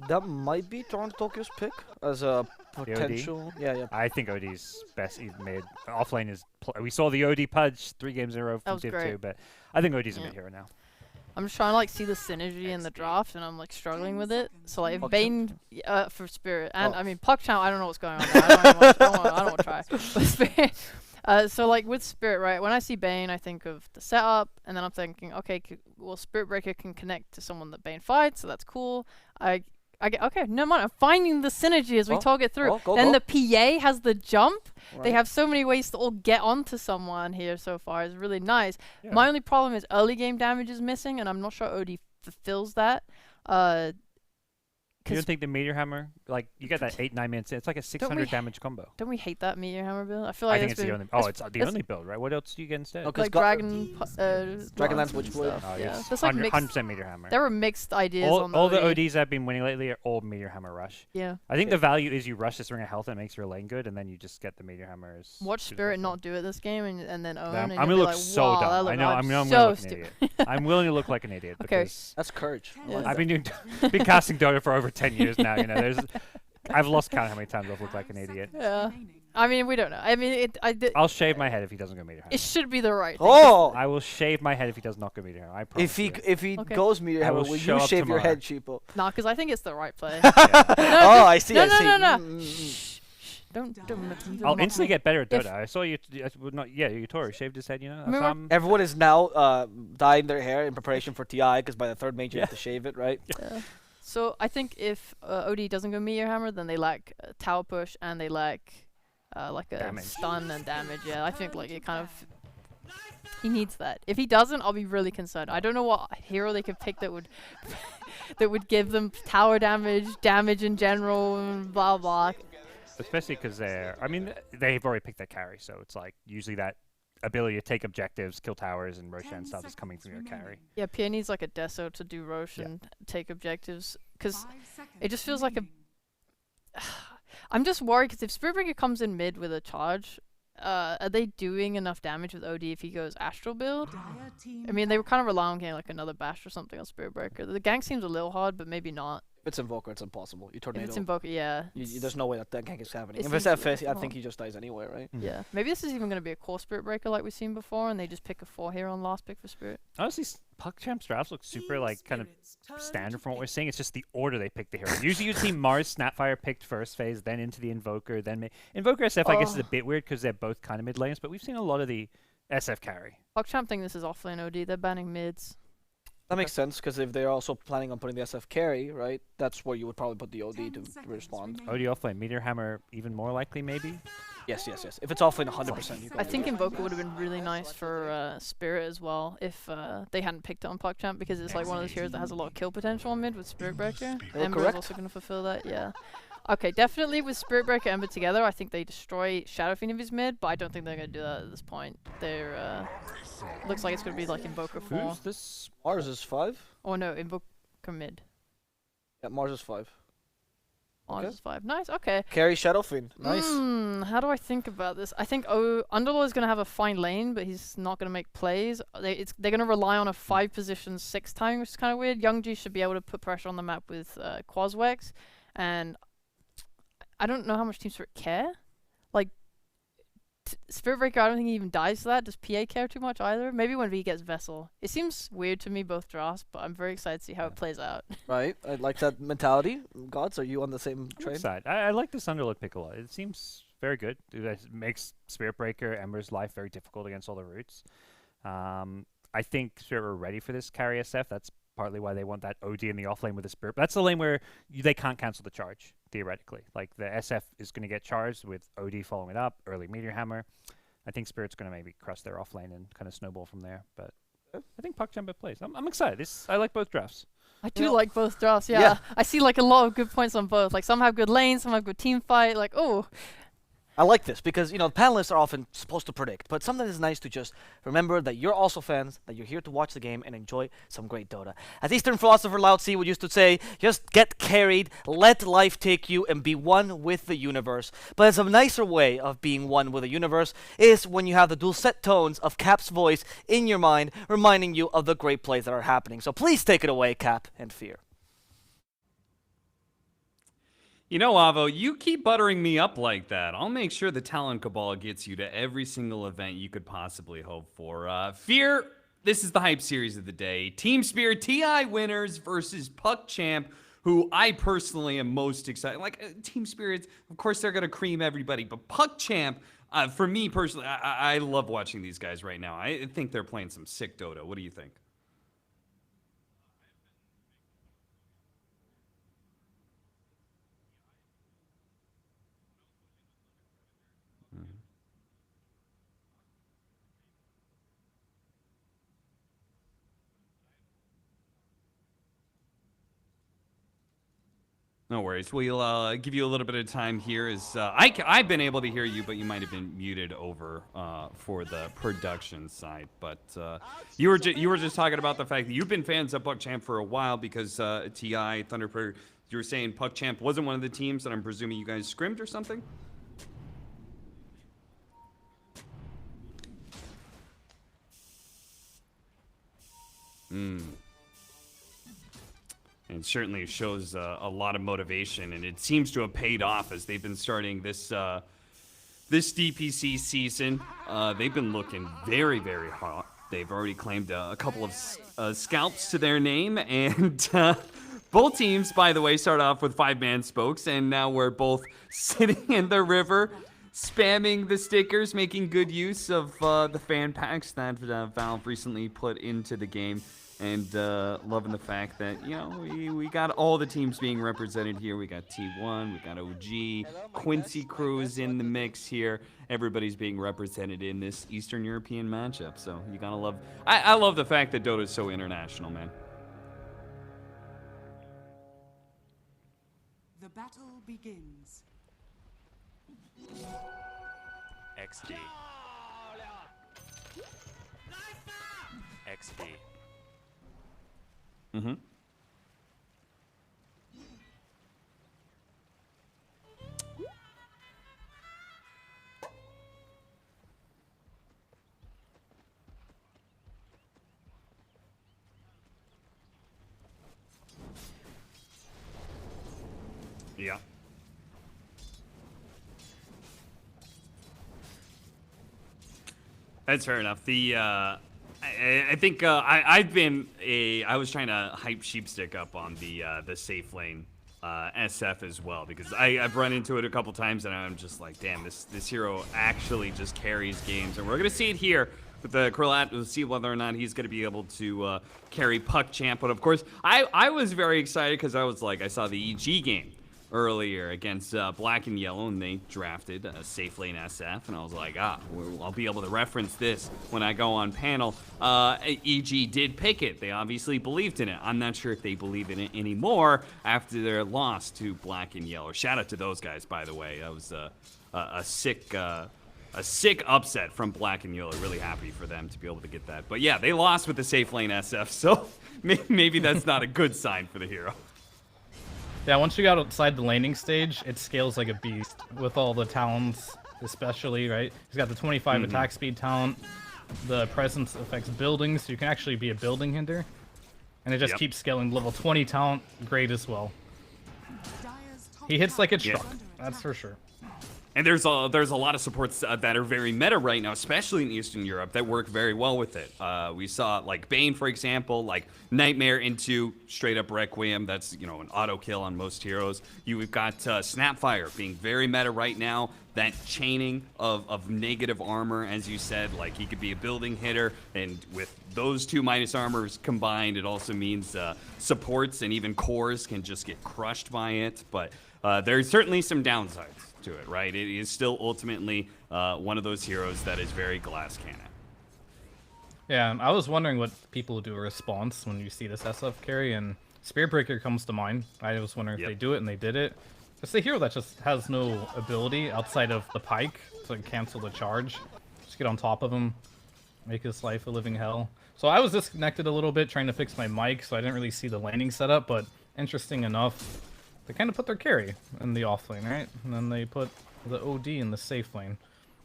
That might be Toronto Tokyo's pick as a potential. Yeah. I think OD's best even mid. Offlane is. We saw the OD pudge 3 games in a row from Div 2, but I think OD's a mid hero now. I'm just trying to like see the synergy in the draft, and I'm like struggling with it. So like if Bane for Spirit, and I mean PuckChamp, I don't know what's going on there. I don't want to try. But Spirit, so like with Spirit, right? When I see Bane, I think of the setup, and then I'm thinking, okay, well Spirit Breaker can connect to someone that Bane fights, so that's cool. Okay, no mind. I'm finding the synergy as we talk it through. Then the PA has the jump. Right. They have so many ways to all get onto someone here so far. It's really nice. Yeah. My only problem is early game damage is missing, and I'm not sure OD fulfills that. You don't think the Meteor Hammer, like, you get that 8-9 minutes, it's like a 600 damage combo. Don't we hate that Meteor Hammer build? I feel like it's the only. Oh, it's the only build, right? What else do you get instead? Like Dragonlance Witchblade. Oh, yeah. That's like 100% Meteor Hammer. There were mixed ideas on all the ODs I've been winning lately are all Meteor Hammer rush. Yeah. I think the value is you rush this ring of health and it makes your lane good, and then you just get the Meteor Hammers. Watch Spirit not do it this game and then own. I'm gonna look so dumb. I know. I'm gonna look like an idiot. I'm willing to look like an idiot. Okay. That's courage. I've been casting Dota for over 10 years now. You know, I've lost count how many times I've looked like an idiot. Yeah. I mean, we don't know. I mean, I'll shave my head if he doesn't go Meteor Hammer. It should be the right thing. Oh! I will shave my head if he does not go Meteor Hammer. I promise. If he goes Meteor Hammer, will you shave your head, Cheapo? Nah, because I think it's the right play. I see. No. Shh. Don't. I'll instantly get better at Dota. I saw you. Yutori shaved his head. You know. Everyone is now dyeing their hair in preparation for TI, because by the third major you have to shave it, right? Yeah. So I think if OD doesn't go Meteor Hammer, then they lack tower push and they lack like a stun and damage. Yeah, I think like it kind of he needs that. If he doesn't, I'll be really concerned. I don't know what hero they could pick that would that would give them tower damage in general, and blah blah. Especially because they've already picked their carry, so it's like usually that ability to take objectives, kill towers, and Roshan stuff is coming from your carry. Yeah, PA needs like a Deso to do Rosh and take objectives, because it just feels like a... I'm just worried, because if Spirit Breaker comes in mid with a charge, are they doing enough damage with OD if he goes Astral build? I mean, they were kind of relying on getting like another Bash or something on Spirit Breaker. The gank seems a little hard, but maybe not. If it's Invoker, it's impossible. You Tornado. If it's Invoker, yeah. There's no way that gank is happening. If it's FS, I think he just dies anyway, right? Yeah. Maybe this is even going to be a core Spirit Breaker like we've seen before, and they just pick a 4 hero on last pick for Spirit. Honestly, PuckChamp's drafts look super like kind of standard from what we're seeing. It's just the order they pick the hero. Usually you'd see Mars Snapfire picked first phase, then into the Invoker, then Invoker SF I guess is a bit weird because they're both kind of mid lanes, but we've seen a lot of the SF carry. PuckChamp think this is offlane OD. They're banning mids. That makes sense, because if they're also planning on putting the SF carry, right, that's where you would probably put the OD to respond. OD offlane, Meteor Hammer even more likely, maybe? Yes. If it's offlane, 100%. I think Invoker would have been really nice for Spirit as well if they hadn't picked it on PuckChamp, because it's like one of those heroes that has a lot of kill potential on mid with Spirit Breaker. Ember is also going to fulfill that, yeah. Okay, definitely with Spirit Breaker and Ember together, I think they destroy Shadow Fiend if he's mid, but I don't think they're going to do that at this point. They're, looks like it's going to be like Invoker 4. Who's this? Mars is 5? Oh no, Invoker mid. Yeah, Mars is 5. Mars is 5. Nice, okay. Carry Shadow Fiend. Nice. How do I think about this? I think Underlord is going to have a fine lane, but he's not going to make plays. They're going to rely on a 5 position 6 timing, which is kind of weird. Youngji should be able to put pressure on the map with Quaswex, and I don't know how much Team Spirit care. Like, Spirit Breaker, I don't think he even dies to that. Does PA care too much either? Maybe when V gets Vessel. It seems weird to me, both drafts, but I'm very excited to see how it plays out. Right. I like that mentality. Gods, are you on the same train? I like this Underlord pick a lot. It seems very good. It makes Spirit Breaker, Ember's life very difficult against all the roots. I think Spirit were ready for this carry SF. That's partly why they want that OD in the offlane with the Spirit. But that's the lane where they can't cancel the charge, theoretically. Like, the SF is going to get charged with OD following it up, early Meteor Hammer. I think Spirit's going to maybe crush their offlane and kind of snowball from there. But I think PuckChamp plays. I'm excited. I like both drafts. I do like both drafts, yeah. I see like a lot of good points on both. Like, some have good lanes, some have good team fight. Like, oh. I like this because, you know, panelists are often supposed to predict, but sometimes it's nice to just remember that you're also fans, that you're here to watch the game and enjoy some great Dota. As Eastern philosopher Lao Tzu would used to say, just get carried, let life take you, and be one with the universe. But as a nicer way of being one with the universe is when you have the dulcet tones of Cap's voice in your mind, reminding you of the great plays that are happening. So please take it away, Cap and Fear. You know, Avo, you keep buttering me up like that. I'll make sure the Talon Cabal gets you to every single event you could possibly hope for. Fear, this is the hype series of the day. TeamSpirit TI winners versus PuckChamp, who I personally am most excited. Like, TeamSpirit, of course, they're going to cream everybody, but PuckChamp, for me personally, I love watching these guys right now. I think they're playing some sick Dota. What do you think? No worries. We'll give you a little bit of time here. As I've been able to hear you, but you might have been muted over for the production side. But you were just talking about the fact that you've been fans of PuckChamp for a while because TI Thunderbird. You were saying PuckChamp wasn't one of the teams that I'm presuming you guys scrimmed or something. And certainly shows a lot of motivation, and it seems to have paid off as they've been starting this this DPC season. They've been looking very, very hot. They've already claimed a couple of scalps to their name, and both teams, by the way, start off with 5-man spokes, and now we're both sitting in the river, spamming the stickers, making good use of the fan packs that Valve recently put into the game. And loving the fact that, you know, we got all the teams being represented here. We got T1, we got OG, Quincy Cruz in the mix here. Everybody's being represented in this Eastern European matchup. So you gotta love. I love the fact that Dota is so international, man. The battle begins. XD. XD. Mm-hmm. Yeah. That's fair enough. I think I was trying to hype Sheepstick up on the safe lane SF as well, because I've run into it a couple times and I'm just like, damn, this hero actually just carries games, and we're gonna see it here with the Krillat. We'll see whether or not he's gonna be able to carry PuckChamp. But of course, I was very excited because I was like, I saw the EG game earlier against Black and Yellow, and they drafted a safe lane SF, and I was like, I'll be able to reference this when I go on panel. EG did pick it. They obviously believed in it. I'm not sure if they believe in it anymore after their loss to Black and Yellow. Shout out to those guys, by the way. That was a sick upset from Black and Yellow. Really happy for them to be able to get that. But yeah, they lost with the safe lane SF, so maybe that's not a good sign for the hero. Yeah, once you got outside the laning stage, it scales like a beast with all the talents, especially, right? He's got the 25 attack speed talent. The presence affects buildings, so you can actually be a building hinder. And it just keeps scaling. Level 20 talent, great as well. He hits like a truck, that's for sure. And there's a lot of supports that are very meta right now, especially in Eastern Europe, that work very well with it. We saw like Bane, for example, like Nightmare into straight up Requiem. That's, you know, an auto kill on most heroes. We've got Snapfire being very meta right now. That chaining of negative armor, as you said, like he could be a building hitter, and with those two minus armors combined, it also means supports and even cores can just get crushed by it. But there's certainly some downsides to it, right? It is still ultimately one of those heroes that is very glass cannon. Yeah, I was wondering what people do a response when you see this SF carry, and Spirit Breaker comes to mind. I was wondering if they do it, and they did it. It's a hero that just has no ability outside of the pike to cancel the charge. Just get on top of him, make his life a living hell. So I was disconnected a little bit trying to fix my mic, so I didn't really see the landing setup, but interesting enough, they kind of put their carry in the off lane, right? And then they put the OD in the safe lane.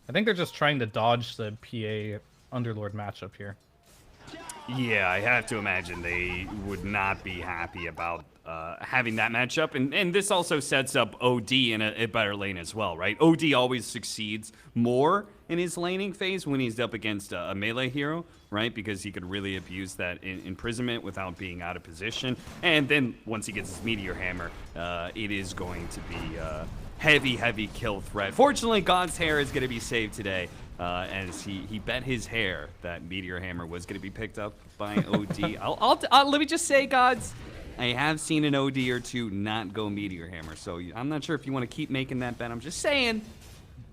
I think they're just trying to dodge the PA Underlord matchup here. Yeah, I have to imagine they would not be happy about having that matchup. And this also sets up OD in a better lane as well, right? OD always succeeds more in his laning phase when he's up against a melee hero, right? Because he could really abuse that imprisonment without being out of position. And then once he gets his Meteor Hammer, it is going to be heavy kill threat. Fortunately, God's hair is going to be saved today. As he bet his hair that Meteor Hammer was going to be picked up by OD. Let me just say, Gods, I have seen an OD or two not go Meteor Hammer, so I'm not sure if you want to keep making that bet. I'm just saying,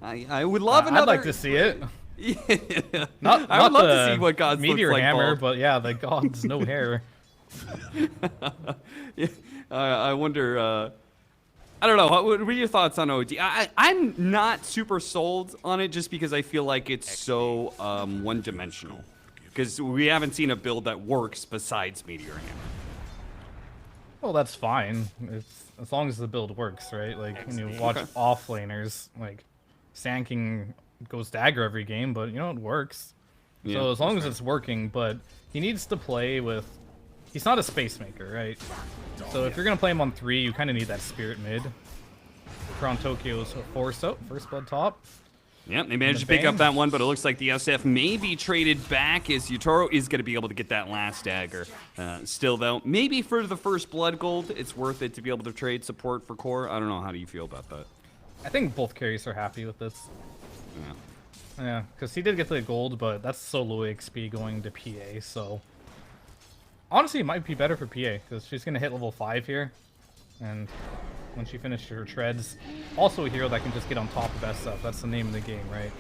I would love another. I'd like to see it. Yeah. I would love to see what Gods Meteor looks like Hammer, bald. but yeah, the Gods no hair. Yeah, I wonder. I don't know. What are your thoughts on OD? I'm not super sold on it just because I feel like it's so one-dimensional. Because we haven't seen a build that works besides Meteor Hammer. Well, that's fine. It's as long as the build works, right? Like when you watch offlaners, like Sand King goes dagger every game, but you know it works. Yeah, so as long as it's working, but he needs to play with. He's not a space maker, right? So if you're gonna play him on 3, you kind of need that spirit mid. Crown Tokyo's forced out, first blood top. Yep, they managed to pick up that one, but it looks like the SF may be traded back as Yutaro is going to be able to get that last dagger. Still, though, maybe for the first blood gold, it's worth it to be able to trade support for core. I don't know. How do you feel about that? I think both carries are happy with this. Yeah. Yeah, because he did get the gold, but that's so low XP going to PA, so... Honestly, it might be better for PA, because she's going to hit level 5 here. And when she finishes her treads, also a hero that can just get on top of SF. That's the name of the game, right?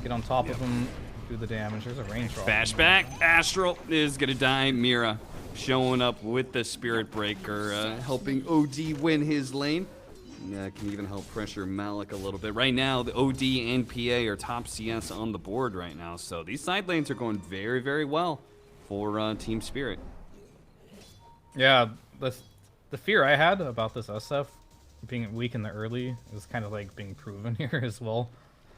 Get on top of him, do the damage. There's a range drop. Bashback. Astral is going to die. Mira showing up with the Spirit Breaker, helping OD win his lane. Can even help pressure Malik a little bit. Right now, the OD and PA are top CS on the board right now. So these side lanes are going very, very well for Team Spirit. Yeah, the fear I had about this SF being weak in the early is kind of like being proven here as well.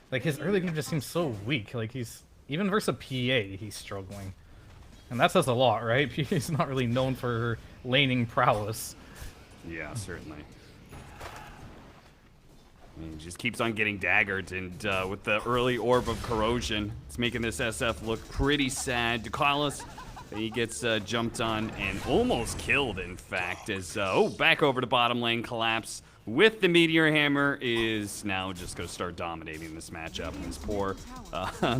Like his early game just seems so weak. Like he's even versus a PA, he's struggling, and that says a lot, right? PA's not really known for her laning prowess. Yeah, certainly. I mean, just keeps on getting daggered, and with the early orb of corrosion, it's making this SF look pretty sad. Ducalis, he gets jumped on and almost killed, in fact, as back over to bottom lane collapse with the Meteor Hammer is now just going to start dominating this matchup. And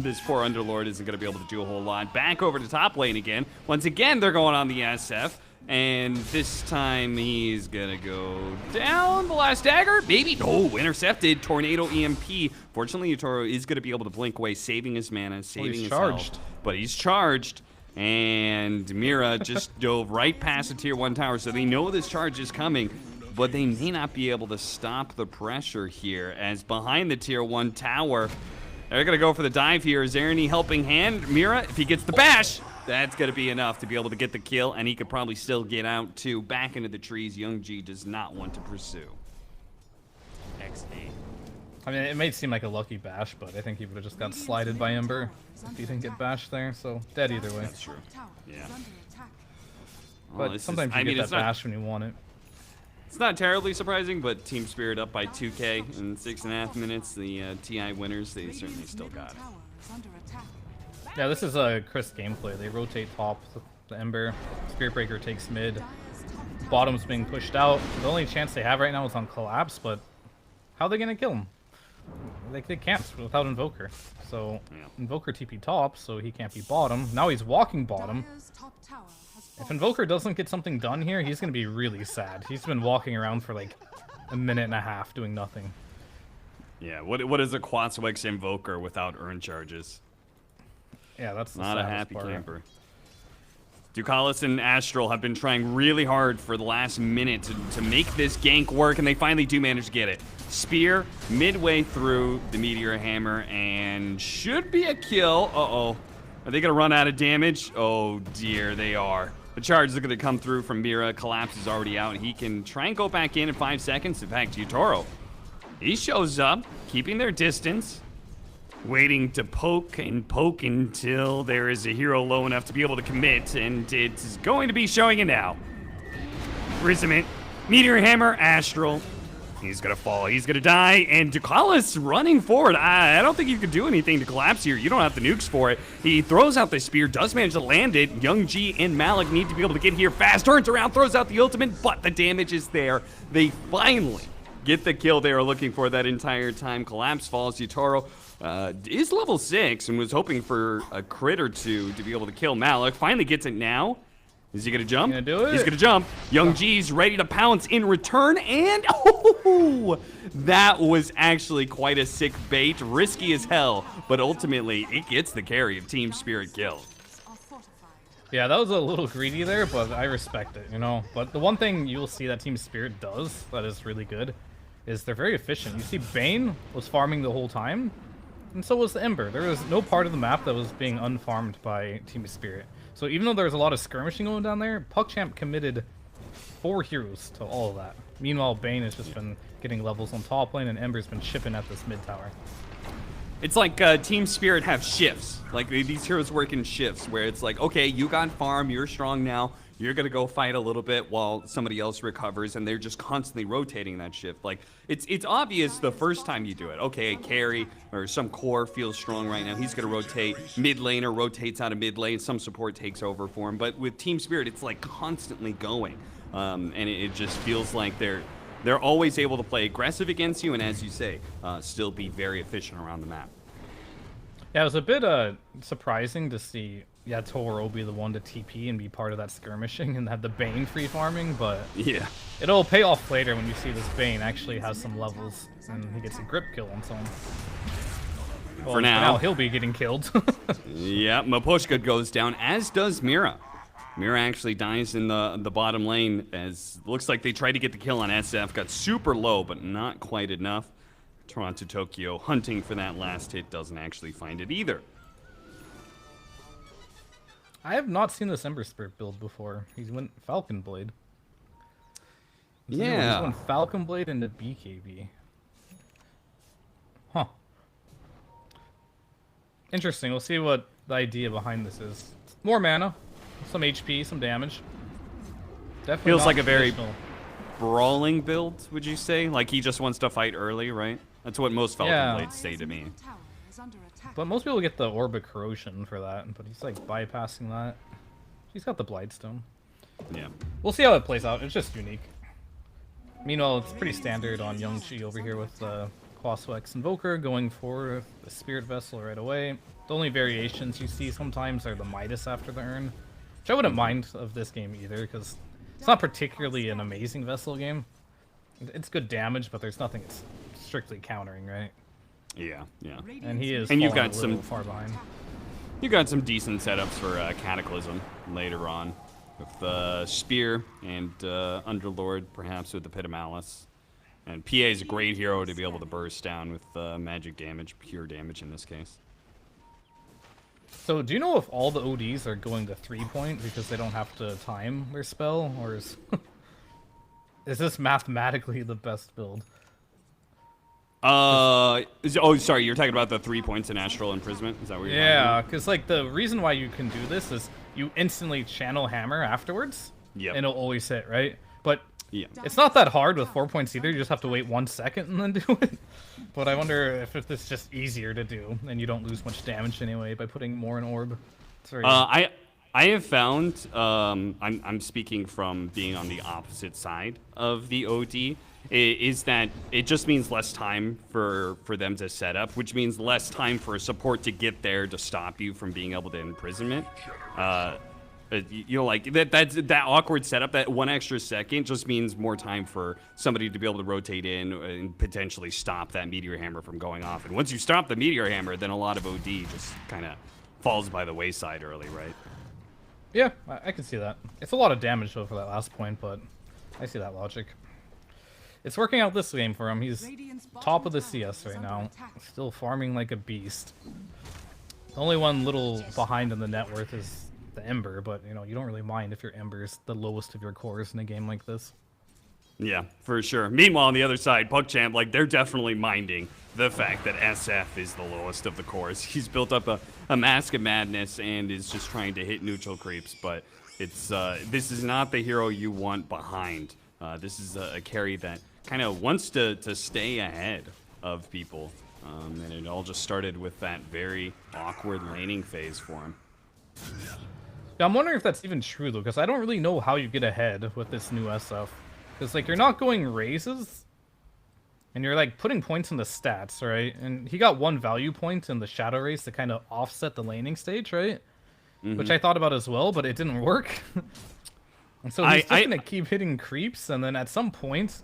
this poor Underlord isn't going to be able to do a whole lot. Back over to top lane again. Once again, they're going on the SF. And this time he's gonna go down. The last dagger, maybe. No, intercepted. Tornado EMP. Fortunately, Yutaro is gonna be able to blink away, saving his mana, saving his health. But he's charged. And Mira just dove right past the tier 1 tower, so they know this charge is coming, but they may not be able to stop the pressure here, as behind the tier 1 tower, they're gonna go for the dive here. Is there any helping hand? Mira, if he gets the bash, that's going to be enough to be able to get the kill, and he could probably still get out, too. Back into the trees, Young G does not want to pursue. XD. I mean, it may seem like a lucky bash, but I think he would have just got slided by Ember if he didn't get bashed there, so dead either way. That's true. Yeah. But sometimes you get that bash when you want it. It's not terribly surprising, but Team Spirit up by 2K in 6.5 minutes. The TI winners, they certainly still got it. Yeah, this is a crisp gameplay. They rotate top, the Ember, Spirit Breaker takes mid, bottom's being pushed out. The only chance they have right now is on collapse, but how are they gonna kill him? They can't without Invoker. So Invoker TP top, so he can't be bottom. Now he's walking bottom. If Invoker doesn't get something done here, he's gonna be really sad. He's been walking around for like a minute and a half doing nothing. Yeah, what is a Quatswex Invoker without urn charges? Yeah, that's not a happy camper. Ducalis and Astral have been trying really hard for the last minute to make this gank work, and they finally do manage to get it. Spear midway through the Meteor Hammer, and should be a kill. Uh-oh. Are they going to run out of damage? Oh, dear, they are. The charge is going to come through from Mira. Collapse is already out. He can try and go back in 5 seconds. In fact, Yutaro, he shows up, keeping their distance. waiting to poke and poke until there is a hero low enough to be able to commit, and it's going to be showing it now. Imprisonment, Meteor Hammer, Astral. He's gonna fall, he's gonna die, and Ducalis running forward. I don't think you can do anything to collapse here. You don't have the nukes for it. He throws out the spear, does manage to land it. Young G and Malik need to be able to get here fast. Turns around, throws out the ultimate, but the damage is there. They finally get the kill they were looking for that entire time. Collapse falls. Yutaro is level 6 and was hoping for a crit or two to be able to kill Malik. Finally gets it now. Is he gonna jump? Gonna do it? He's gonna jump. Young G's ready to pounce in return, and that was actually quite a sick bait. Risky as hell, but ultimately it gets the carry of TSpirit kill. Yeah, that was a little greedy there, but I respect it, you know. But the one thing you'll see that TSpirit does that is really good is they're very efficient. You see Bane was farming the whole time, and so was the Ember. There was no part of the map that was being unfarmed by TSpirit. So even though there was a lot of skirmishing going down there, PuckChamp committed 4 heroes to all of that. Meanwhile, Bane has just been getting levels on top lane, and Ember's been chipping at this mid tower. It's like TSpirit have shifts. Like these heroes work in shifts where it's like, okay, you got farm, you're strong now. You're gonna go fight a little bit while somebody else recovers, and they're just constantly rotating that shift. Like it's obvious the first time you do it. Okay, a carry or some core feels strong right now. He's gonna rotate. Mid laner rotates out of mid lane. Some support takes over for him. But with TSpirit, it's like constantly going, and it just feels like they're always able to play aggressive against you, and as you say, still be very efficient around the map. Yeah, it was a bit surprising to see Toro be the one to TP and be part of that skirmishing and have the Bane free farming, but yeah, it'll pay off later when you see this Bane actually has some levels and he gets a grip kill on someone. Well, for now, he'll be getting killed. Yeah, Mapushka goes down, as does Mira. Mira actually dies in the bottom lane, as looks like they tried to get the kill on SF, got super low, but not quite enough. Toronto Tokyo hunting for that last hit, doesn't actually find it either. I have not seen this Ember Spirit build before. He's went Falcon Blade. Yeah. He's went Falcon Blade into BKB. Huh. Interesting. We'll see what the idea behind this is. More mana, some HP, some damage. Definitely feels like a very traditional. brawling build, would you say? Like he just wants to fight early, right? That's what most Falcon Blades say to me. But most people get the Orb of Corrosion for that, but he's like bypassing that. He's got the Blightstone. Yeah. We'll see how it plays out. It's just unique. Meanwhile, it's pretty standard on Young Chi over here with the Quaswex Invoker going for the Spirit Vessel right away. The only variations you see sometimes are the Midas after the urn, which I wouldn't mind of this game either, because it's not particularly an amazing Vessel game. It's good damage, but there's nothing it's strictly countering, right? Yeah, yeah. And he is And you've falling got a little some far behind. You got some decent setups for Cataclysm later on, with Spear and Underlord, perhaps with the Pit of Malice. And PA is a great hero to be able to burst down with magic damage, pure damage in this case. So, do you know if all the ODs are going to 3-point because they don't have to time their spell, or is is this mathematically the best build? Oh, sorry, you're talking about the 3 points in Astral Imprisonment? Is that what you're talking about? Yeah, because like the reason why you can do this is you instantly channel Hammer afterwards, Yep. and it'll always hit, right? But Yeah. it's not that hard with 4 points either. You just have to wait 1 second and then do it. But I wonder if it's just easier to do, and you don't lose much damage anyway by putting more in Orb. It's very I have found, I'm speaking from being on the opposite side of the OD, is that it just means less time for them to set up, which means less time for support to get there to stop you from being able to imprisonment. You know, like that awkward setup, that 1 extra second just means more time for somebody to be able to rotate in and potentially stop that Meteor Hammer from going off. And once you stop the Meteor Hammer, then a lot of OD just kind of falls by the wayside early, right? Yeah, I can see that. It's a lot of damage though for that last point, but I see that logic. It's working out this game for him. He's top of the CS right now, still farming like a beast. The only one little behind in the net worth is the Ember, but you know, you don't really mind if your Ember is the lowest of your cores in a game like this. Yeah, for sure. Meanwhile, on the other side, PuckChamp, like, they're definitely minding the fact that SF is the lowest of the cores. He's built up a Mask of Madness and is just trying to hit neutral creeps, but it's this is not the hero you want behind. This is a carry that kind of wants to stay ahead of people, and it all just started with that very awkward laning phase for him. Yeah, I'm wondering if that's even true, though, because I don't really know how you get ahead with this new SF. Because, like, you're not going raises, and you're, like, putting points in the stats, right? And he got 1 value point in the Shadow Race to kind of offset the laning stage, right? Which I thought about as well, but it didn't work. And so he's just going to keep hitting creeps, and then at some point,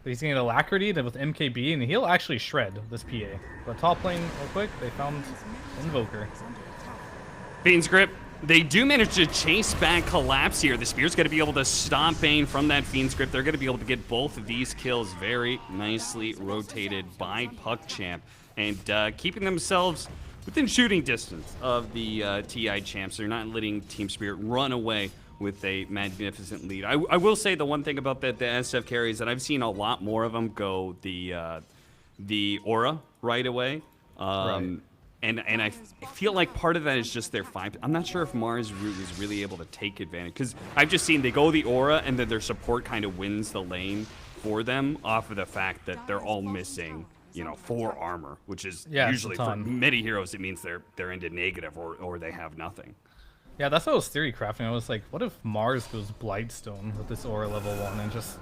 he's going to get Alacrity with MKB, and he'll actually shred this PA. But top lane, real quick, they found Invoker. Fiend's Grip. They do manage to chase back Collapse here. The Spear's going to be able to stop Bane from that Fiend's Grip. They're going to be able to get both of these kills very nicely rotated by PuckChamp and keeping themselves within shooting distance of the TI champs. They're not letting TeamSpirit run away with a magnificent lead. I will say the one thing about the SF carry is that I've seen a lot more of them go the aura right away. Right. And I feel like part of that is just their 5. I'm not sure if Mars was really able to take advantage, because I've just seen they go the aura and then their support kind of wins the lane for them off of the fact that they're all missing, 4 armor, which is usually for many heroes it means they're into negative or they have nothing. Yeah, that's what I was theory crafting. I was like, what if Mars goes Blightstone with this aura level 1 and just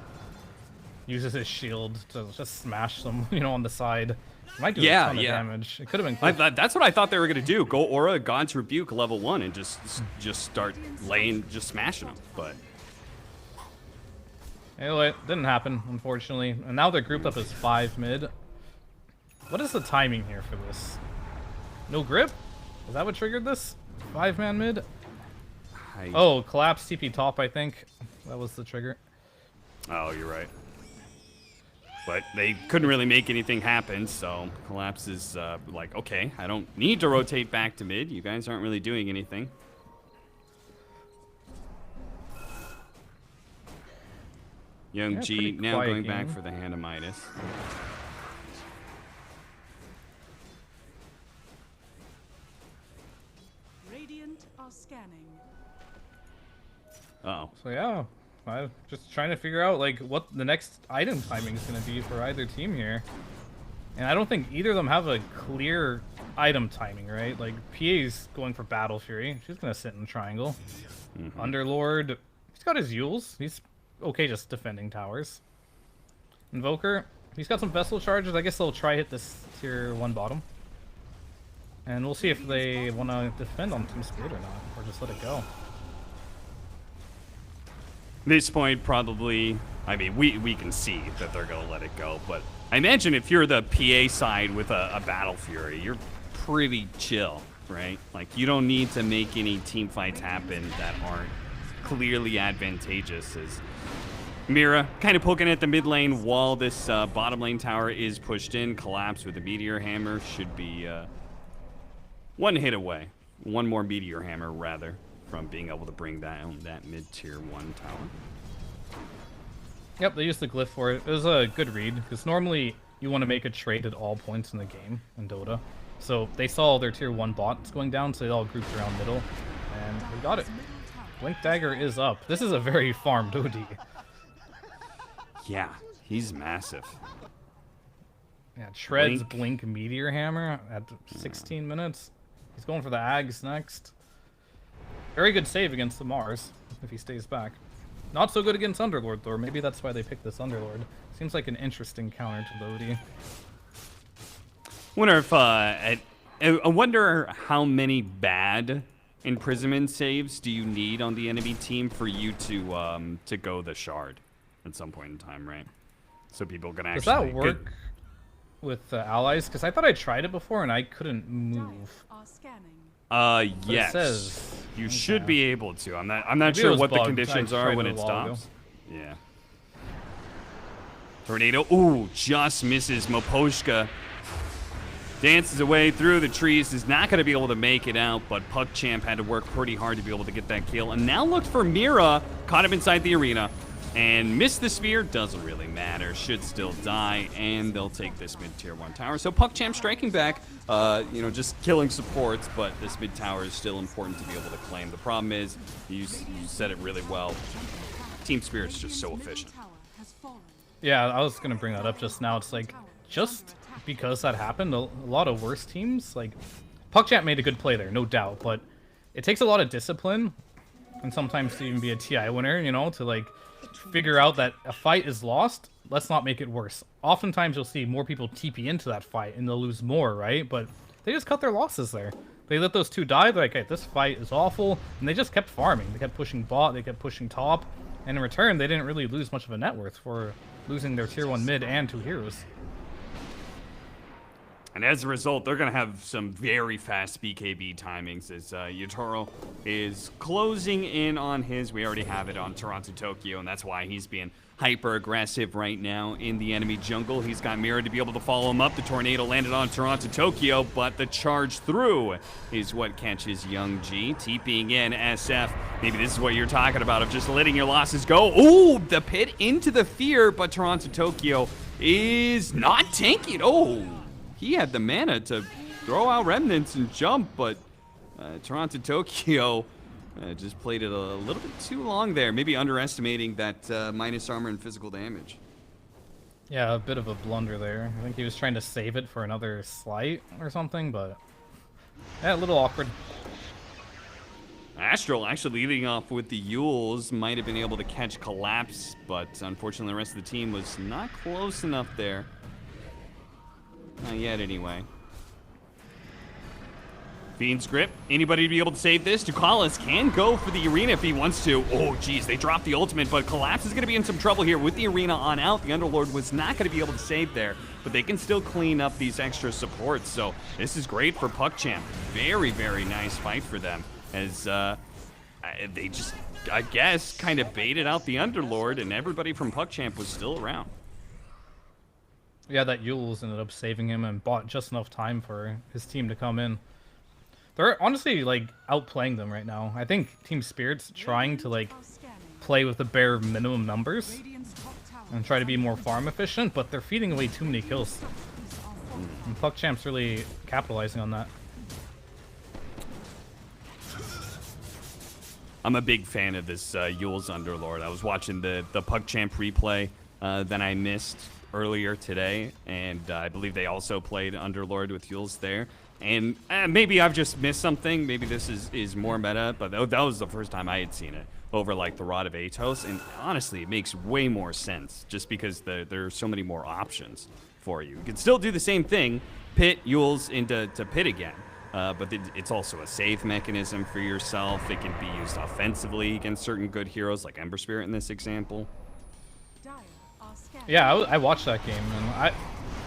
uses his shield to just smash them, on the side? It might do a ton of damage. It could have been cool. That's what I thought they were going to do. Go Aura, God's Rebuke level 1 and just start just smashing them. But anyway, it didn't happen, unfortunately. And now they're grouped up as 5 mid. What is the timing here for this? No grip? Is that what triggered this? 5-man mid? Oh, Collapse TP top, I think. That was the trigger. Oh, you're right. But they couldn't really make anything happen, so Collapse is like, okay, I don't need to rotate back to mid. You guys aren't really doing anything. Young G now going back for the Hand of Midas. Radiant are scanning. Uh-oh. So yeah, I'm just trying to figure out like what the next item timing is going to be for either team here. And I don't think either of them have a clear item timing, right? Like PA's going for Battle Fury. She's going to sit in triangle. Underlord, he's got his Yules. He's okay just defending towers. Invoker, he's got some Vessel charges. I guess they'll try hit this tier 1 bottom. And we'll see if they want to defend on TeamSpirit or not, or just let it go. This point, probably, I mean, we can see that they're going to let it go, but I imagine if you're the PA side with a Battle Fury, you're pretty chill, right? Like, you don't need to make any team fights happen that aren't clearly advantageous. As Mira kind of poking at the mid lane while this bottom lane tower is pushed in. Collapse with the Meteor Hammer should be one hit away. One more Meteor Hammer, rather, from being able to bring down that mid-tier 1 tower. Yep, they used the glyph for it. It was a good read, because normally you want to make a trade at all points in the game in Dota. So they saw their tier 1 bots going down, so they all grouped around middle, and we got it. Blink Dagger is up. This is a very farmed OD. Yeah, he's massive. Yeah, Shred's Blink Meteor Hammer at 16 minutes. He's going for the Ags next. Very good save against the Mars, if he stays back. Not so good against Underlord, though. Maybe that's why they picked this Underlord. Seems like an interesting counter to Lodi. Wonder if I wonder how many bad imprisonment saves do you need on the enemy team for you to go the Shard at some point in time, right? So people can actually. Does that work with allies? Because I thought I tried it before and I couldn't move. Yes. It says, you should be able to. I'm not sure what the conditions are when it stops. Yeah. Tornado. Ooh, just misses. Moposhka dances away through the trees. Is not going to be able to make it out, but PuckChamp had to work pretty hard to be able to get that kill. And now looked for Mira. Caught him inside the arena. and miss the spear. Doesn't really matter. Should still die, and they'll take this mid-tier 1 tower. So PuckChamp striking back, you know, just killing supports, but this mid tower is still important to be able to claim. The problem is, you said it really well, TSpirit's just so efficient. Yeah, I was gonna bring that up just now. It's like, just because that happened, a lot of worse teams, like, PuckChamp made a good play there, no doubt, but it takes a lot of discipline, and sometimes to even be a TI winner, you know, to, like, figure out that a fight is lost, let's not make it worse. Oftentimes you'll see more people TP into that fight, and they'll lose more, right? But they just cut their losses there. They let those two die, they're like, hey, this fight is awful, and they just kept farming. They kept pushing bot, they kept pushing top, and in return, they didn't really lose much of a net worth for losing their tier 1 mid and 2 heroes. And as a result, they're going to have some very fast BKB timings as Yatoro is closing in on his. We already have it on Toronto Tokyo, and that's why he's being hyper-aggressive right now in the enemy jungle. He's got Mira to be able to follow him up. The tornado landed on Toronto Tokyo, but the charge through is what catches Young G. TPing in SF. Maybe this is what you're talking about, of just letting your losses go. Ooh, the pit into the fear, but Toronto Tokyo is not tanking. Oh, he had the mana to throw out remnants and jump, but Toronto Tokyo just played it a little bit too long there. Maybe underestimating that minus armor and physical damage. Yeah, a bit of a blunder there. I think he was trying to save it for another slight or something, but yeah, a little awkward. Astral actually leading off with the Yules, might have been able to catch Collapse, but unfortunately the rest of the team was not close enough there. Not yet, anyway. Fiend's Grip. Anybody to be able to save this? Ducalis can go for the arena if he wants to. Oh, geez, they dropped the ultimate, but Collapse is going to be in some trouble here with the arena on out. The Underlord was not going to be able to save there, but they can still clean up these extra supports. So this is great for PuckChamp. Very, very nice fight for them, as they just, I guess, kind of baited out the Underlord, and everybody from PuckChamp was still around. Yeah, that Yules ended up saving him and bought just enough time for his team to come in. They're honestly, like, outplaying them right now. I think TSpirit's trying to, like, play with the bare minimum numbers and try to be more farm efficient, but they're feeding away too many kills. And PuckChamp's really capitalizing on that. I'm a big fan of this Yules Underlord. I was watching the PuckChamp replay that I missed earlier today, and I believe they also played Underlord with Yules there. And maybe I've just missed something. Maybe this is more meta, but that was the first time I had seen it over like the Rod of Atos. And honestly, it makes way more sense just because there are so many more options for you. You can still do the same thing, pit Yules into pit again. But it's also a save mechanism for yourself. It can be used offensively against certain good heroes like Ember Spirit in this example. Yeah, I watched that game, and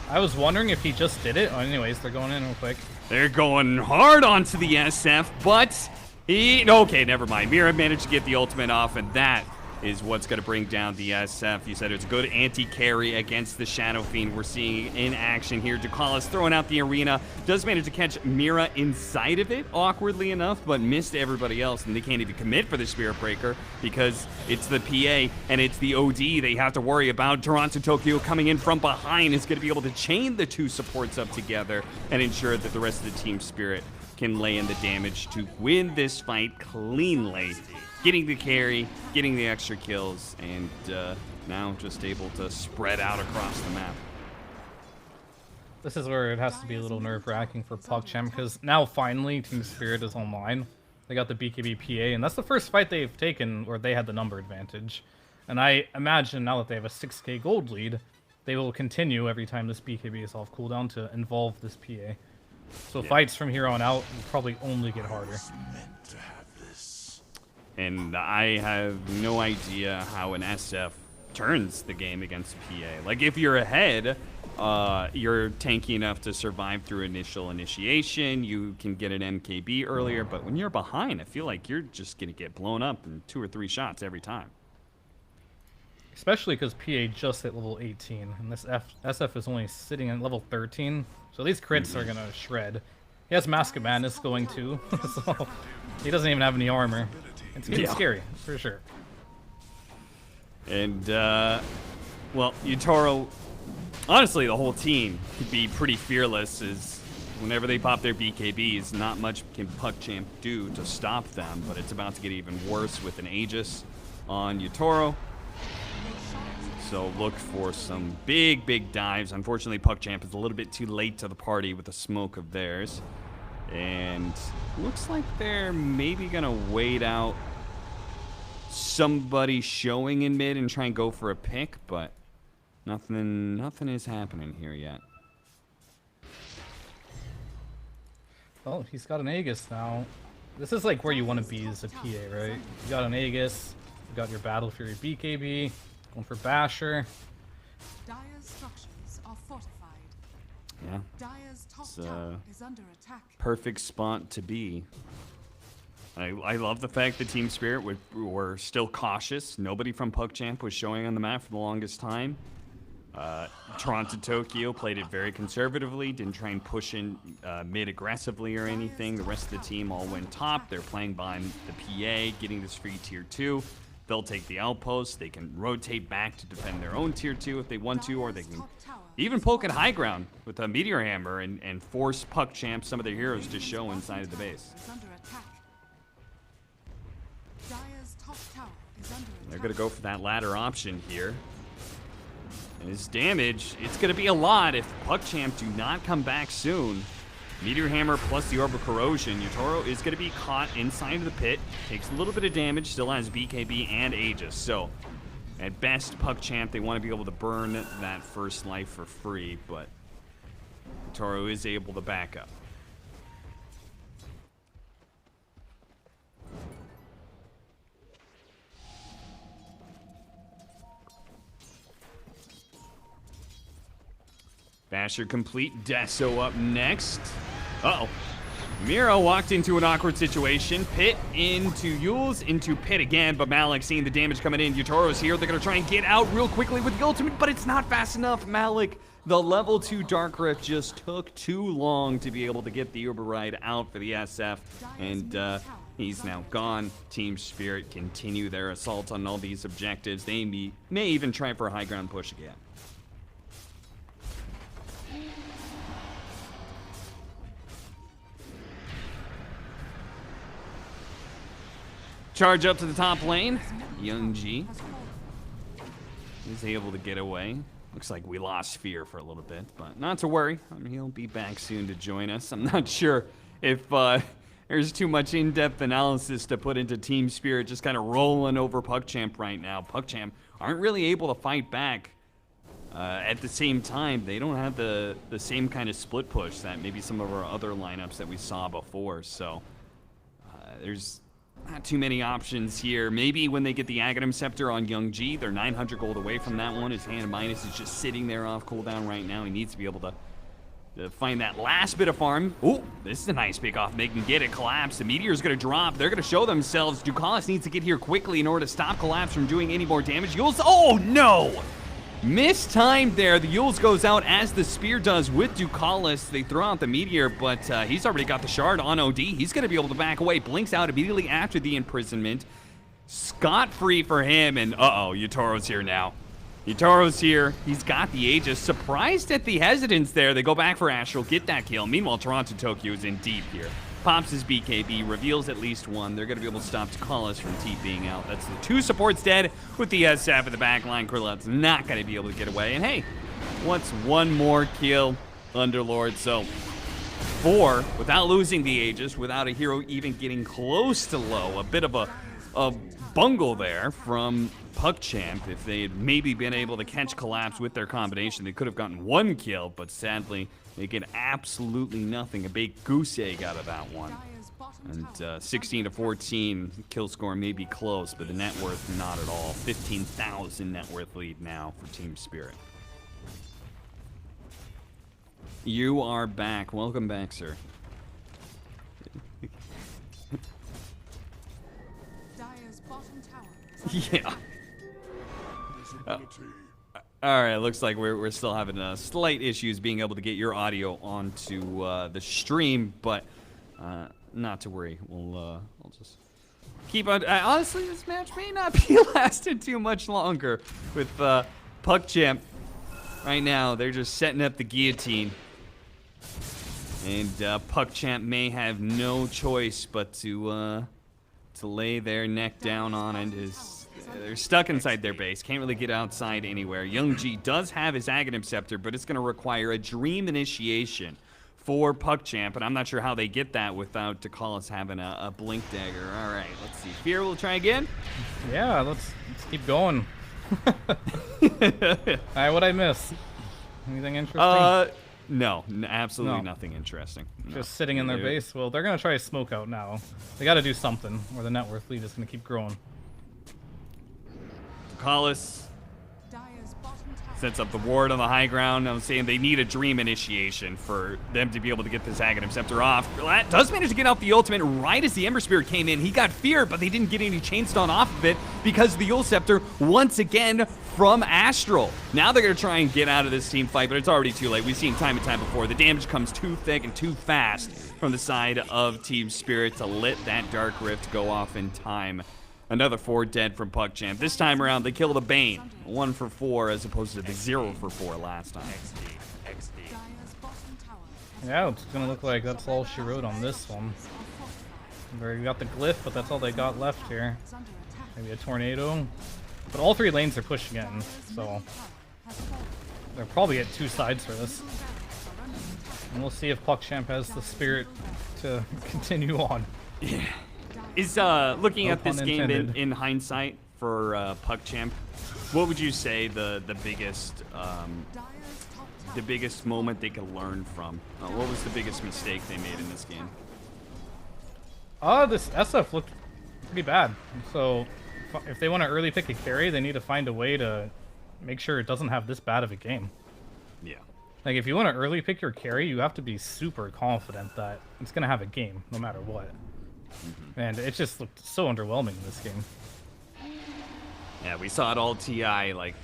I was wondering if he just did it. Oh, anyways, they're going in real quick. They're going hard onto the SF, but okay, never mind. Mira managed to get the ultimate off, and that is what's going to bring down the SF. You said it's a good anti-carry against the Shadow Fiend. We're seeing in action here. Ducalis throwing out the arena. Does manage to catch Mira inside of it, awkwardly enough, but missed everybody else, and they can't even commit for the Spirit Breaker because it's the PA and it's the OD they have to worry about. Toronto Tokyo coming in from behind is going to be able to chain the two supports up together and ensure that the rest of the TSpirit can lay in the damage to win this fight cleanly. Getting the carry, getting the extra kills, and now just able to spread out across the map. This is where it has to be a little nerve-wracking for PuckChamp, because now finally TSpirit is online. They got the BKB PA, and that's the first fight they've taken where they had the number advantage. And I imagine now that they have a 6k gold lead, they will continue every time this BKB is off cooldown to involve this PA. So fights from here on out will probably only get harder. And I have no idea how an SF turns the game against PA. Like, if you're ahead, you're tanky enough to survive through initial initiation. You can get an MKB earlier, but when you're behind, I feel like you're just going to get blown up in 2 or 3 shots every time. Especially because PA just hit level 18, and this SF is only sitting at level 13, so these crits are going to shred. He has Mask of Madness going too, so he doesn't even have any armor. It's getting scary, for sure. And, well, Yutaro, honestly, the whole team could be pretty fearless as whenever they pop their BKBs, not much can PuckChamp do to stop them, but it's about to get even worse with an Aegis on Yutaro. So look for some big, big dives. Unfortunately, PuckChamp is a little bit too late to the party with the smoke of theirs. And looks like they're maybe going to wait out somebody showing in mid and try and go for a pick, but nothing is happening here yet. Oh, he's got an Aegis now. This is like where you want to be as a PA, right? You got an Aegis, you got your Battle Fury BKB, going for Basher. Dire's structures are fortified. Yeah. Dire's top It's tower is under attack. perfect spot to be. I love the fact that TSpirit were still cautious. Nobody from PuckChamp was showing on the map for the longest time. Toronto Tokyo played it very conservatively, didn't try and push in mid aggressively or anything. The rest of the team all went top. They're playing behind the PA, getting this free tier 2. They'll take the outpost. They can rotate back to defend their own tier 2 if they want to, or they can even poke at high ground with a Meteor Hammer and force PuckChamp, some of their heroes, to show inside of the base. They're going to go for that latter option here. And his damage, it's going to be a lot if PuckChamp do not come back soon. Meteor Hammer plus the Orb of Corrosion. Yutaro is going to be caught inside of the pit. Takes a little bit of damage, still has BKB and Aegis. So, at best, PuckChamp, they want to be able to burn that first life for free, but Yutaro is able to back up. Basher complete. Deso up next. Uh-oh. Miro walked into an awkward situation. Pit into Yules, into Pit again, but Malik seeing the damage coming in. Yutaro's here. They're going to try and get out real quickly with the ultimate, but it's not fast enough. Malik, the level 2 Dark Rift just took too long to be able to get the Uber ride out for the SF, and he's now gone. TSpirit continue their assault on all these objectives. They may even try for a high ground push again. Charge up to the top lane. Young G is able to get away. Looks like we lost Fear for a little bit, but not to worry. I mean, he'll be back soon to join us. I'm not sure if there's too much in-depth analysis to put into TSpirit just kind of rolling over PuckChamp right now. PuckChamp aren't really able to fight back. At the same time, they don't have the same kind of split push that maybe some of our other lineups that we saw before. So there's not too many options here. Maybe when they get the Aghanim Scepter on Young G, they're 900 gold away from that one. His Hand Minus is just sitting there off cooldown right now. He needs to be able to find that last bit of farm. Ooh, this is a nice pick off. They can get it. Collapse. The Meteor's going to drop. They're going to show themselves. Ducalis needs to get here quickly in order to stop Collapse from doing any more damage. Yules, oh no! Mistimed there. The Yules goes out as the spear does with Ducalis. They throw out the Meteor, but he's already got the shard on OD. He's going to be able to back away. Blinks out immediately after the imprisonment. Scot-free for him, and uh-oh, Yutaro's here now. Yutaro's here. He's got the Aegis. Surprised at the hesitance there. They go back for Astral, get that kill. Meanwhile, Toronto Tokyo is in deep here. Pops his BKB, reveals at least one. They're going to be able to stop Ducalis from TPing out. That's the 2 supports dead with the SF in the back line. Krillut's not going to be able to get away. And hey, what's one more kill, Underlord? So 4 without losing the Aegis, without a hero even getting close to low. A bit of a bungle there from PuckChamp. If they had maybe been able to catch Collapse with their combination, they could have gotten 1 kill, but sadly, they get absolutely nothing. A big goose egg out of that one. And 16 to 14, kill score may be close, but the net worth not at all. 15,000 net worth lead now for TSpirit. You are back. Welcome back, sir. Yeah. All right, looks like we're still having slight issues being able to get your audio onto the stream, but not to worry. I'll just keep on. Honestly, this match may not be lasting too much longer with PuckChamp. Right now, they're just setting up the guillotine. And PuckChamp may have no choice but to lay their neck down on it. They're stuck inside their base, can't really get outside anywhere. Young G does have his Aghanim Scepter, but it's going to require a Dream Initiation for PuckChamp, and I'm not sure how they get that without Takalis having a Blink Dagger. All right, let's see. Fear will try again. Yeah, let's keep going. Alright, what'd I miss? Anything interesting? No, absolutely nothing interesting. No. Just sitting in their base? Well, they're going to try to smoke out now. They got to do something, or the net worth lead is going to keep growing. Takalis Dire's bottom tower sets up the ward on the high ground. I'm saying they need a Dream Initiation for them to be able to get this Aghanim Scepter off. Glat does manage to get out the ultimate right as the Ember Spirit came in. He got Fear, but they didn't get any Chainstone off of it because of the Yule Scepter once again from Astral. Now they're going to try and get out of this team fight, but it's already too late. We've seen time and time before. The damage comes too thick and too fast from the side of TSpirit to let that Dark Rift go off in time. Another 4 dead from PuckChamp. This time around, they kill the Bane. 1 for 4 as opposed to the 0 for 4 last time. Dire's bottom tower has Yeah, it's going to look like that's all she wrote on this one. They've already got the Glyph, but that's all they got left here. under attack. Maybe a Tornado. But all 3 lanes are pushing in, so they'll probably get 2 sides for this. And we'll see if PuckChamp has the spirit to continue on. Yeah. Is looking No at this pun game intended. in hindsight for PuckChamp, what would you say the biggest Dire's top tower moment they could learn from? What was the biggest mistake they made in this game? This SF looked pretty bad. So if they want to early pick a carry, they need to find a way to make sure it doesn't have this bad of a game. Yeah. Like, if you want to early pick your carry, you have to be super confident that it's going to have a game, no matter what. And it just looked so underwhelming in this game. Yeah, we saw it all TI. Like,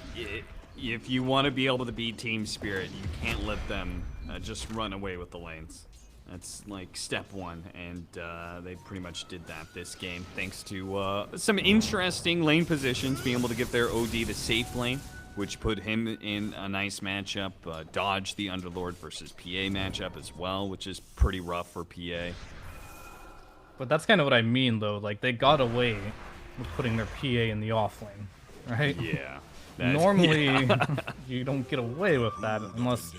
if you want to be able to beat TSpirit, you can't let them just run away with the lanes. That's like step 1, and they pretty much did that this game, thanks to some interesting lane positions, being able to get their OD the safe lane, which put him in a nice matchup. Dodge the Underlord versus PA matchup as well, which is pretty rough for PA. But that's kind of what I mean, though. Like, they got away with putting their PA in the off lane, right? Yeah. Normally, yeah. you don't get away with that unless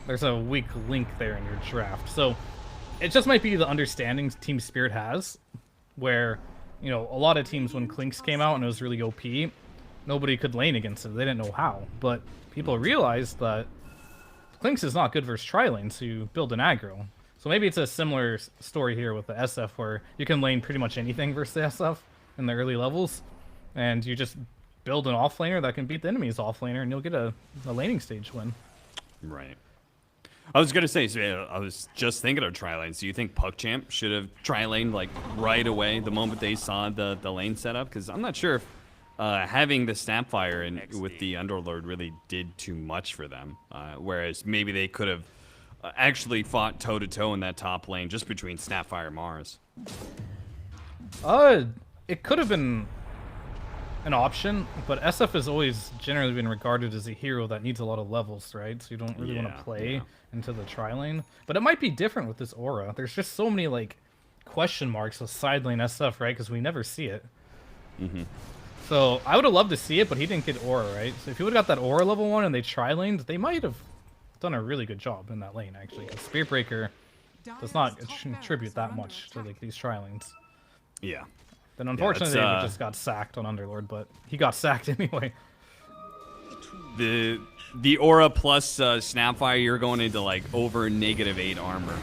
there's a weak link there in your draft. So it just might be the understanding TSpirit has, where, you know, a lot of teams, when Clinks came out and it was really OP, nobody could lane against it. They didn't know how. But people realized that Clinks is not good versus tri-lane, so you build an aggro. So maybe it's a similar story here with the SF, where you can lane pretty much anything versus the SF in the early levels, and you just build an offlaner that can beat the enemy's offlaner, and you'll get a laning stage win. Right. I was gonna say, so I was just thinking of tri-lanes. Do you think PuckChamp should have tri-laned like right away the moment they saw the lane setup? Because I'm not sure if having the Snapfire and with the Underlord really did too much for them. Whereas maybe they could have actually fought toe-to-toe in that top lane just between Snapfire and Mars. It could have been an option, but SF has always generally been regarded as a hero that needs a lot of levels, right? So you don't really want to play into the tri-lane. But it might be different with this aura. There's just so many, like, question marks with side lane SF, right? Because we never see it. So I would have loved to see it, but he didn't get aura, right? So if he would have got that aura level 1 and they tri-laned, they might have done a really good job in that lane, actually. Because Spirit Breaker does not contribute that much to, like, these tri-lanes. Yeah. Then unfortunately, they just got sacked on Underlord, but he got sacked anyway. The aura plus Snapfire, you're going into like over -8 armor.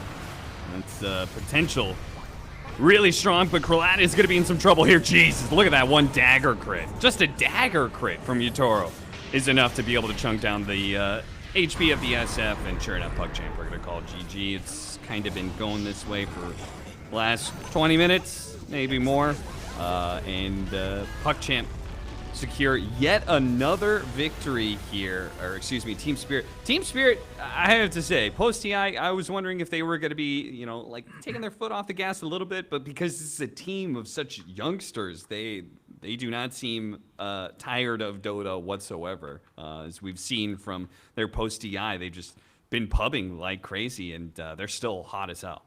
That's potential really strong, but Kralad is going to be in some trouble here. Jesus, look at that one dagger crit. Just a dagger crit from Yutoro is enough to be able to chunk down the HP of the SF, and sure enough, PuckChamp, we're going to call GG. It's kind of been going this way for the last 20 minutes, maybe more. And PuckChamp secure yet another victory here, or excuse me, TSpirit. TSpirit, I have to say, post-TI, I was wondering if they were going to be, you know, like taking their foot off the gas a little bit, but because this is a team of such youngsters, they do not seem tired of Dota whatsoever. As we've seen from their post-TI, they've just been pubbing like crazy, and they're still hot as hell.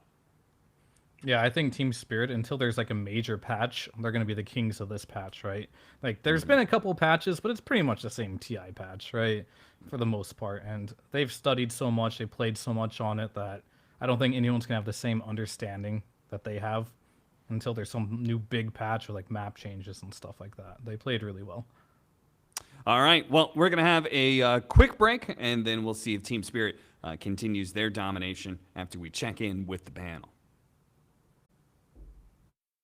Yeah, I think TSpirit, until there's like a major patch, they're going to be the kings of this patch, right? Like, there's been a couple patches, but it's pretty much the same TI patch, right? For the most part. And they've studied so much, they played so much on it that I don't think anyone's going to have the same understanding that they have until there's some new big patch or like map changes and stuff like that. They played really well. All right, well, we're going to have a quick break, and then we'll see if TSpirit continues their domination after we check in with the panel.